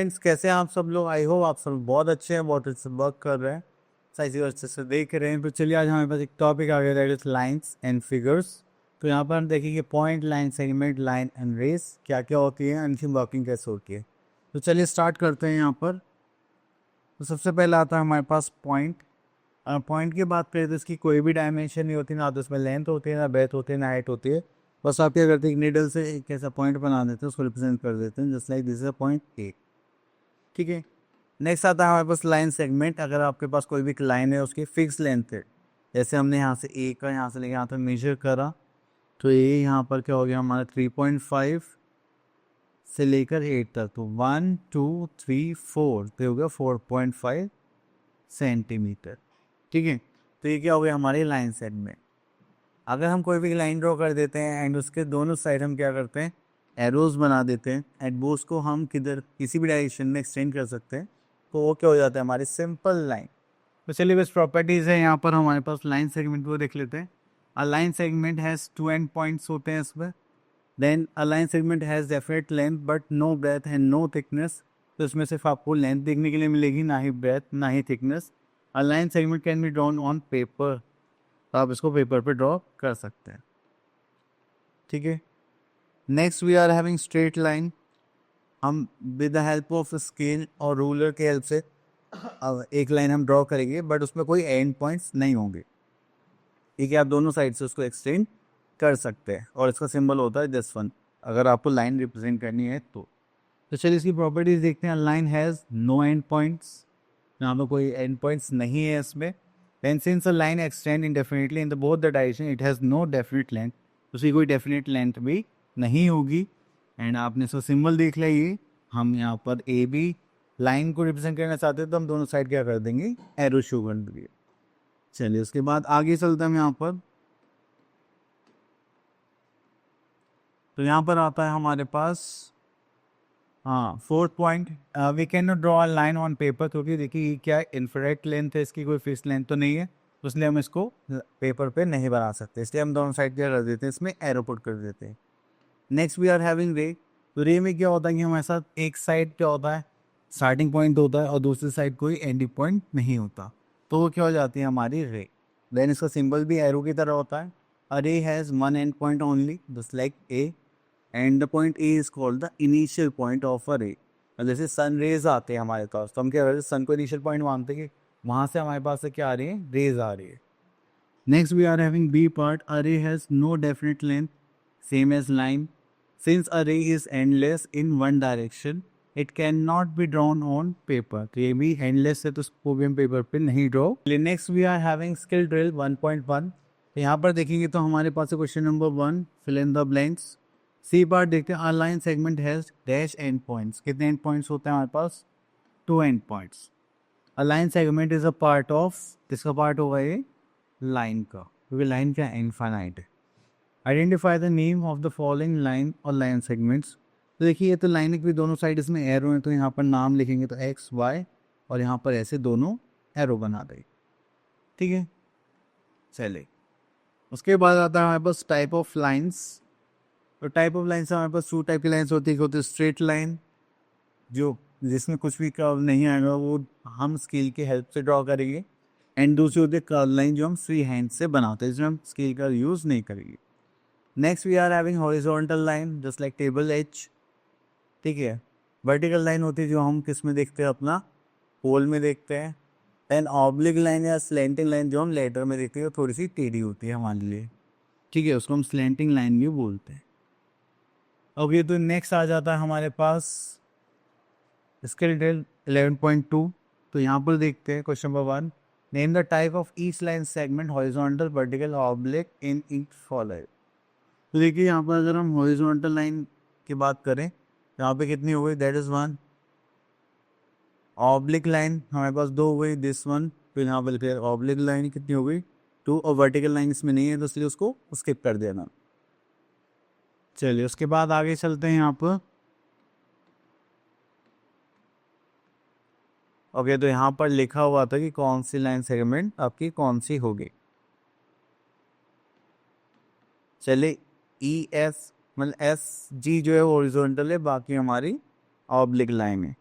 Friends, कैसे हैं आप सब लोग? आई होप आप सब बहुत अच्छे हैं, बहुत अच्छे वर्क कर रहे हैं, सही चीज़ अच्छे से देख रहे हैं। तो चलिए आज हमारे पास एक टॉपिक आ गया, that is lines and figures. तो यहाँ पर हम देखेंगे point, line, segment, line and rays क्या क्या होती है, इनकी वर्किंग कैसे होती है। तो चलिए स्टार्ट करते हैं यहाँ पर। तो सबसे पहले आता है हमारे पास पॉइंट। पॉइंट की बात करें तो इसकी कोई भी डायमेंशन नहीं होती, ना तो इसमें लेंथ होती है, ना ब्रेथ होती है, ना हाइट होती है। बस आप क्या करते हैं, एक नीडल से एक ऐसा पॉइंट बना देते हैं, उसको रिप्रेजेंट कर देते हैं, just like this is a point A. ठीक है। नेक्स्ट आता है हमारे पास लाइन सेगमेंट। अगर आपके पास कोई भी लाइन है, उसकी फिक्स लेंथ है, जैसे हमने यहाँ से ए का यहाँ से लेके यहाँ तक मेजर करा, तो ये यहाँ पर क्या हो गया हमारा 3.5 से लेकर 8 तक, तो 1 2 3 4, तो हो गया 4.5 सेंटीमीटर। ठीक है। तो ये क्या हो गया हमारी लाइन सेगमेंट। अगर हम कोई भी लाइन ड्रॉ कर देते हैं एंड उसके दोनों साइड हम क्या करते हैं, एरोज बना देते हैं, एंड बोस को हम किधर किसी भी डायरेक्शन में एक्सटेंड कर सकते हैं, तो वो क्या हो जाता है हमारी सिंपल लाइन। तो चलिए बस प्रॉपर्टीज है यहाँ पर हमारे पास लाइन सेगमेंट को देख लेते हैं। A line segment has two end points होते हैं इसमें। Then a line segment has definite length but no breadth and no thickness. तो इसमें सिर्फ आपको लेंथ देखने के लिए मिलेगी, ना ही ब्रेथ ना ही thickness. A line segment can be drawn on paper. तो आप इसको पेपर पे ड्रॉ कर सकते हैं। ठीक है। Next we are having straight line. हम with the help of scale और रूलर के हेल्प से अब एक लाइन हम ड्रॉ करेंगे, बट उसमें कोई एंड पॉइंट्स नहीं होंगे। ठीक है। आप दोनों साइड से उसको एक्सटेंड कर सकते हैं, और इसका सिंबल होता है दिस वन, अगर आपको लाइन रिप्रेजेंट करनी है तो चलिए इसकी प्रॉपर्टीज देखते हैं। Line has no end points. यहाँ पर कोई एंड पॉइंट्स नहीं है इसमें। Then since a line extend indefinitely in the both the direction, it has no definite length. उसकी कोई डेफिनेट लेंथ भी नहीं होगी। एंड आपने इसका सिंबल देख लिया, ये हम यहाँ पर ए बी लाइन को रिप्रेजेंट करना चाहते हैं, तो हम दोनों साइड क्या कर देंगे, एरो शो कर देंगे। चलिए उसके बाद आगे चलते हैं हम यहाँ पर। तो यहाँ पर आता है हमारे पास, हाँ, fourth point, we can not draw a line on paper, क्योंकि देखिए ये क्या है, इन्फिनिट लेंथ है, इसकी कोई फिक्स लेंथ तो नहीं है, तो इसलिए हम इसको पेपर पे नहीं बना सकते, इसलिए हम दोनों साइड क्या कर देते हैं, इसमें एरो पुट कर देते हैं। नेक्स्ट वी आर हैविंग रे। तो रे में क्या होता है कि हमारे साथ एक साइड क्या होता है, स्टार्टिंग पॉइंट होता है, और दूसरी साइड कोई एंडिंग पॉइंट नहीं होता, तो वो क्या हो जाती है हमारी रे। देन इसका सिंबल भी एरो की तरह होता है। अ ray has one and point only, just like a, and the point A is called the initial point of a रे। जैसे सन रेज आते हैं हमारे पास, तो हम क्या करते हैं, सन को इनिशियल पॉइंट मानते हैं कि वहाँ से हमारे पास से क्या आ रही है, रेज आ रही है। Next we are having B part. A ray has no definite length, same as line. Since a ray is endless in one direction, it can not be drawn on paper. तो ये भी endless है, तो उसको भी हम paper पे नहीं draw. Next we are having skill drill 1.1। तो यहाँ पर देखेंगे तो हमारे पास है question number 1, fill in the blanks. C part देखते हैं। A line segment has dash end points. कितने एंड पॉइंट्स होते हैं हमारे पास, 2 end points. A line segment is a part of, किसका पार्ट होगा ये, लाइन का, क्योंकि लाइन क्या इनफाइनाइट है। Identify the name of the following line और लाइन सेगमेंट्स। तो देखिए ये तो लाइन की दोनों साइड इसमें एरो है, तो यहाँ पर नाम लिखेंगे तो एक्स वाई, और यहाँ पर ऐसे दोनों एरो बना दें। ठीक है। चलिए उसके बाद आता है हमारे पास टाइप ऑफ लाइन्स। तो टाइप ऑफ लाइन्स हमारे पास 2 टाइप की लाइन्स होती है। एक होती है स्ट्रेट लाइन, जो जिसमें कुछ भी कर्व नहीं आएगा, वो हम स्केल के हेल्प से ड्रॉ करेंगे। एंड दूसरी होती है कर्व लाइन, जो हम फ्री हैंड से बनाते हैं, जिसमें हम स्केल का यूज़ नहीं करेंगे। Next we are having horizontal line, just like table edge. ठीक है। वर्टिकल लाइन होती है जो हम किस में देखते हैं, अपना पोल में देखते हैं। एंड ऑब्लिक लाइन या स्लैंटिंग लाइन जो हम लेटर में देखते हैं, थोड़ी सी टेढ़ी होती है हमारे लिए। ठीक है, उसको हम स्लैंटिंग लाइन भी बोलते हैं। ओके, तो नेक्स्ट आ जाता है हमारे पास स्केल ड्रिल 11.2। तो यहाँ पर देखते हैं question number 1, name the type of each line segment horizontal, vertical, oblique in each following. तो देखिए यहाँ पर अगर हम हॉरिजॉन्टल लाइन की बात करें, यहाँ पे कितनी हो गई, दैट इज 1। ऑब्लिक लाइन हमारे पास 2 हो गई, दिस वन। फिर यहाँ पर फिर ऑब्लिक लाइन कितनी हो गई, 2, और वर्टिकल लाइन इसमें नहीं है, तो इसलिए उसको स्किप कर देना। चलिए उसके बाद आगे चलते हैं यहाँ पर। ओके, तो यहाँ पर लिखा हुआ था कि कौन सी लाइन सेगमेंट आपकी कौन सी होगी। चलिए ई एस, मतलब एस जी जो है हॉरिजॉन्टल है, बाकी हमारी ऑब्लिक लाइन है।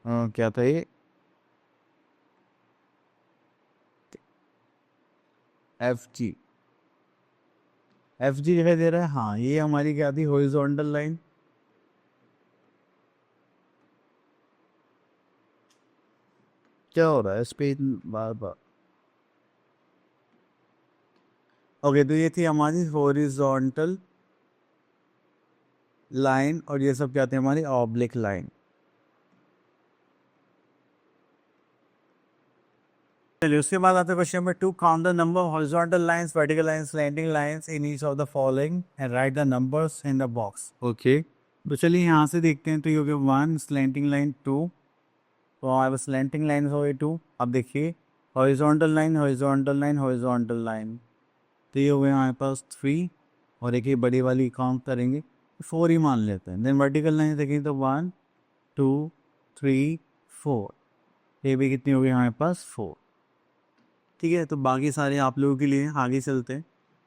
क्या था ये, एफ जी, एफ जी दिखाई दे रहा है। हाँ, ये हमारी क्या थी, हॉरिजॉन्टल लाइन। क्या हो रहा है इस पे बार बार। ओके, तो ये थी हमारी हॉरिजॉन्टल लाइन, और ये सब क्या थे, हमारी ऑब्लिक लाइन। चलिए उसके बाद आता है question number 2, count the number of horizontal lines, vertical lines, slanting lines in each of the following and right the numbers in the box. Okay, तो चलिए यहाँ से देखते हैं। तो ये हो गया 1 स्लैंटिंग लाइन, 2, तो हमारे पास स्लैंटिंग लाइन हो गई 2। अब देखिए horizontal line, horizontal line, horizontal line, तो ये हो गया हमारे पास 3, और एक ही बड़ी वाली काउंट करेंगे 4 ही मान लेते हैं। देन वर्टिकल लाइन देखिए तो 1 2 3 4, ये भी कितनी हो गई हमारे पास 4। ठीक है, तो बाकी सारे आप लोगों के लिए आगे चलते हैं।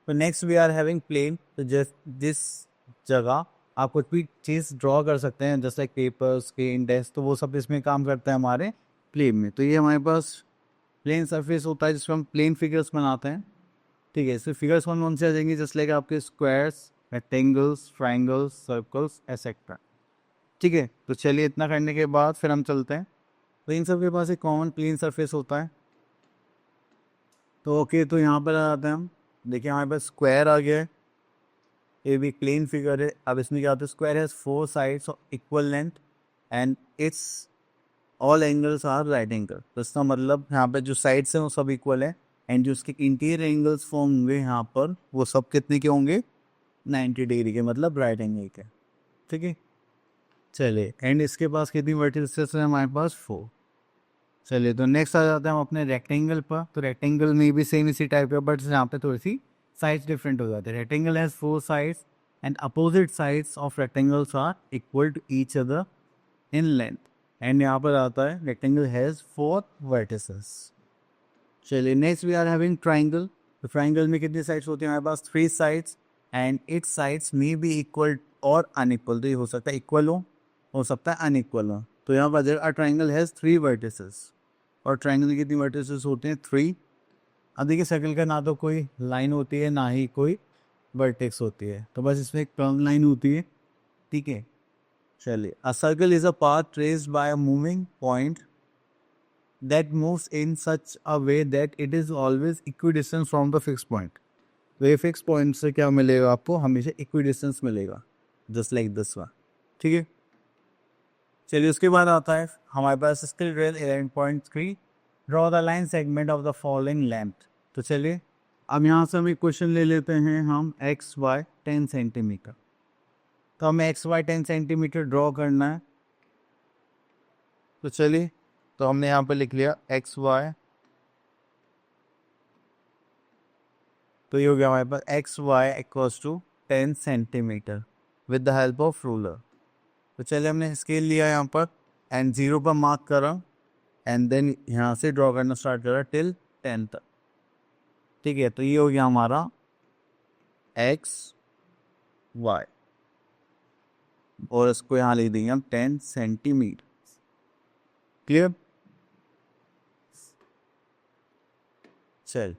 तो next we are having plane, तो जस्ट जिस जगह आप कुछ भी चीज़ ड्रॉ कर सकते हैं, जैसे पेपर, स्क्रीन, डेस्क, तो वो सब इसमें काम करता है हमारे प्लेन में। तो ये हमारे पास प्लेन सरफेस होता है जिसमें हम प्लेन फिगर्स बनाते हैं। ठीक है, इसमें फिगर्स कौन कौन से आ जाएंगे, जैसे लाइक आपके squares, rectangles, triangles, circles, etcetera. ठीक है, तो चलिए इतना करने के बाद फिर हम चलते हैं। तो इन सब के पास एक कॉमन प्लेन सरफेस होता है। तो ओके, तो यहाँ पर आ जाते हैं हम। देखिए हमारे पास स्क्वायर आ गया है, ये भी प्लेन फिगर है। अब इसमें क्या होता है, square has 4 sides of equal length and its all angles are right angle. तो इसका मतलब यहाँ पे जो साइड्स हैं वो सब इक्वल है, एंड जो उसके इंटीरियर एंगल्स फॉर्म होंगे यहाँ पर, वो सब कितने के होंगे, 90 डिग्री के, मतलब राइट एंगल के। ठीक है, चलिए, एंड इसके पास कितनी वर्टिसेस है हमारे पास, 4। चलिए, तो नेक्स्ट आ जाते हैं हम अपने रेक्टेंगल पर। तो रेक्टेंगल में भी सेम इसी टाइप है, बट यहाँ पे थोड़ी सी साइड्स डिफरेंट हो जाते हैं। Rectangle has 4 sides and opposite sides of rectangles are equal to each other in length, and यहाँ पर आता है रेक्टेंगल हैज 4 वर्टिसेस। चलिए, next we are having triangle. तो ट्राइंगल में कितनी साइड्स होती है हमारे पास, 3 sides, and its sides may be equal और अनइक्वल। तो ये हो सकता है इक्वल हो सकता है अनइक्वल हो। तो यहाँ पर अ ट्राइंगल हैज 3 वर्टिसेस, और ट्राइंगल की कितनी वर्टिसेस होते हैं, 3। अब देखिए सर्कल का ना तो कोई लाइन होती है, ना ही कोई वर्टेक्स होती है, तो बस इसमें एक टर्न लाइन होती है। ठीक है, चलिए, a circle is a path traced by a moving point that moves in such a way that it is always equidistance from the fix point. तो ये फिक्स पॉइंट से क्या मिलेगा आपको, हमेशा इक्विडिस्टेंस मिलेगा, जस्ट लाइक दिस वन। ठीक है, चलिए उसके बाद आता है हमारे पास skill drill 11.3, draw the line segment of the following length. तो चलिए अब यहाँ से हम एक क्वेश्चन ले लेते हैं, हम एक्स वाई 10 सेंटीमीटर। तो हमें एक्स वाई 10 सेंटीमीटर ड्रॉ करना है। तो चलिए, तो हमने यहाँ पर लिख लिया एक्स वाई, तो ये हो गया हमारे पास X Y equals to 10 centimetre with the help of ruler. तो चलिए हमने स्केल लिया यहाँ पर, एंड 0 पर मार्क करा, एंड देन यहाँ से ड्रॉ करना स्टार्ट करा टिल 10 तक। ठीक है, तो ये हो गया हमारा एक्स वाई, और इसको यहाँ लिख देंगे हम 10 सेंटीमीटर। क्लियर, चल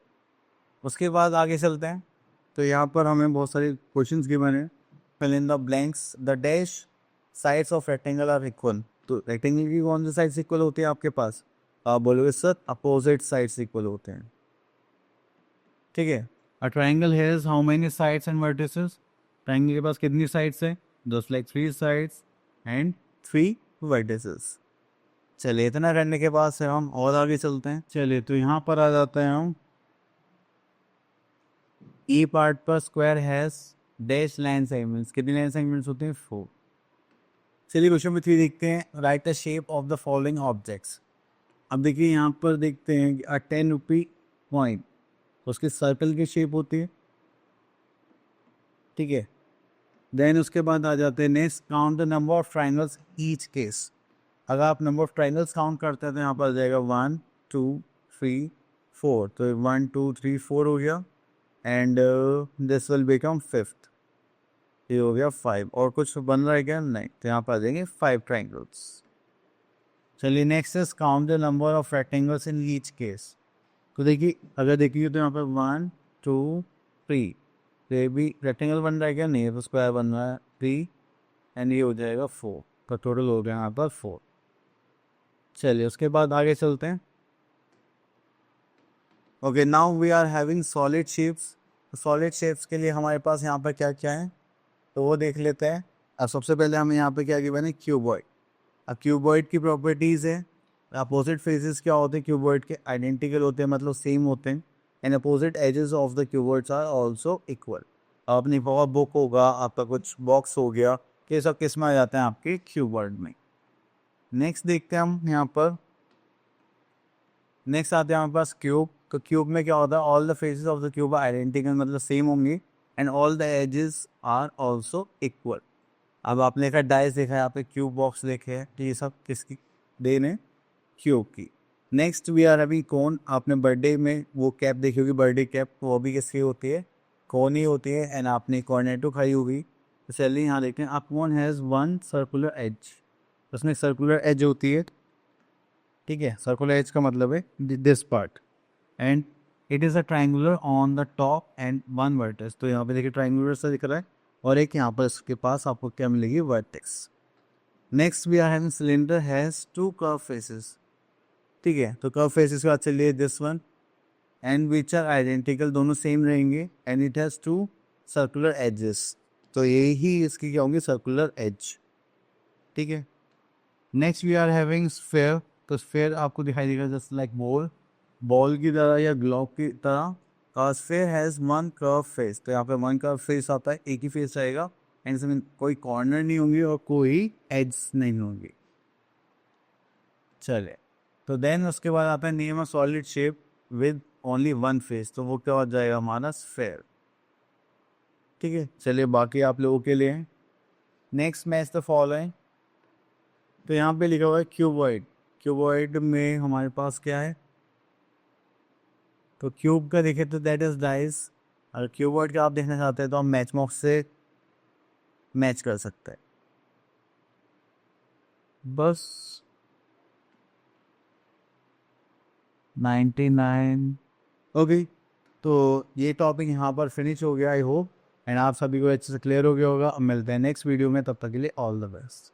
उसके बाद आगे चलते हैं। तो यहाँ पर हमें बहुत सारे क्वेश्चंस गिवन है। Fill in the blanks, the dash sides of rectangle are equal. तो रेक्टेंगल की कौन सी साइड्स इक्वल होती है आपके पास, आप बोलोगे सर अपोजिट साइड्स इक्वल होते हैं। ठीक है, a triangle has how many sides and vertices. Triangle के पास कितनी साइड्स है, just like 3 sides and 3 vertices. चलिए, इतना करने के बाद से हम और आगे चलते हैं। चलिए, तो यहाँ पर आ जाते हैं हम, ई पार्ट पर square has dash line segments. कितनी लाइन सेगमेंट्स होते हैं, 4। चलिए क्वेश्चन में 3 देखते हैं, right the shape of the following objects. अब देखिए यहाँ पर देखते हैं कि 10 रुपी कॉइन, उसकी सर्कल की शेप होती है। ठीक है, देन उसके बाद आ जाते हैं next, count the number of triangles each case. अगर आप नंबर ऑफ ट्राइंगल्स काउंट करते हैं तो यहाँ पर आ जाएगा 1 2 3 4। तो 1 2 3 4 हो गया, and this will become 5th, ये हो गया 5। और कुछ बन रहा है क्या, नहीं, तो यहाँ पर आ जाएंगे 5 ट्राइंगल्स। चलिए next is count the number of rectangles in each case. तो देखिए अगर देखिए तो यहाँ पर 1 2 3, तो ये भी रेक्टेंगल बन रहा है क्या? नहीं है, तो स्क्वायर बन रहा है 3 एंड ये हो जाएगा 4, तो टोटल हो गया यहाँ पर 4। चलिए उसके बाद आगे चलते हैं। Okay now we are having solid shapes. Solid shapes के लिए हमारे पास यहाँ पर क्या क्या है तो वो देख लेते हैं। अब सबसे पहले हमें यहाँ पे क्या गिवन है? क्यूबॉइड। अब क्यूबॉइड की प्रॉपर्टीज़ है, अपोजिट फेसेस क्या होते हैं क्यूबॉइड के? आइडेंटिकल होते हैं, मतलब सेम होते हैं। And opposite edges of the cuboids are also equal. अपनी पावर बुक होगा, आपका कुछ बॉक्स हो गया, ये सब किस में आ जाते हैं? आपके क्यूबॉइड में। नेक्स्ट देखते हैं हम यहाँ पर। नेक्स्ट आते हैं हमारे पास क्यूब। तो क्यूब में क्या होता है? All the faces of the cube are identical, मतलब सेम होंगी, and all the edges are also equal. अब आपने देखा डाइस देखा है, यहाँ पे क्यूब बॉक्स देखे हैं, तो ये सब किसकी देन है? क्यूब की। नेक्स्ट वी आर हैविंग कोन। आपने बर्थडे में वो कैप देखी होगी, बर्थडे कैप, वो भी किसकी होती है? कोन ही होती है। एंड आपने कॉर्नेटो खाई होगी। तो चलिए यहाँ देखते हैं। अ कोन हैज़ वन सर्कुलर एज, उसमें सर्कुलर एज होती है, ठीक है। सर्कुलर एज का मतलब है this part, and it is a triangular on the top and one vertex. तो यहाँ पे देखिए ट्राइंगुलर सा दिख रहा है, और एक यहाँ पर इसके पास आपको क्या मिलेगी? Vertex. Next we are having cylinder has two curve faces, ठीक है। तो कर्व फेसेस के बाद चलिए this one and which are identical, दोनों सेम रहेंगे, and it has two circular edges. तो यही इसकी क्या होंगी? सर्कुलर एज, ठीक है। Next we are having sphere. तो स्फेयर आपको दिखाई देगा जस्ट लाइक बॉल, बॉल की तरह या ग्लोब की तरह। Sphere has one curve face. तो यहाँ पे वन कर्व फेस आता है, एक ही फेस रहेगा, एंड इसमें कोई कॉर्नर नहीं होंगे और कोई एड्स नहीं होंगी। चले, तो देन उसके बाद आता है name a solid shape with only one face. तो वो क्या हो जाएगा? हमारा स्फेयर, ठीक है। चलिए बाकी आप लोगों के लिए नेक्स्ट मैच द फॉलोइंग। तो यहाँ पे लिखा हुआ है क्यूबॉइड। क्यूबॉइड में हमारे पास क्या है? तो क्यूब का देखें तो दैट इज डाइस। अगर क्यूबॉइड का आप देखना चाहते हैं तो हम मैच बॉक्स से मैच कर सकते हैं बस। 99। ओके, तो ये टॉपिक यहाँ पर फिनिश हो गया आई होप, एंड आप सभी को अच्छे से क्लियर हो गया होगा। अब मिलते हैं नेक्स्ट वीडियो में, तब तक के लिए ऑल द बेस्ट।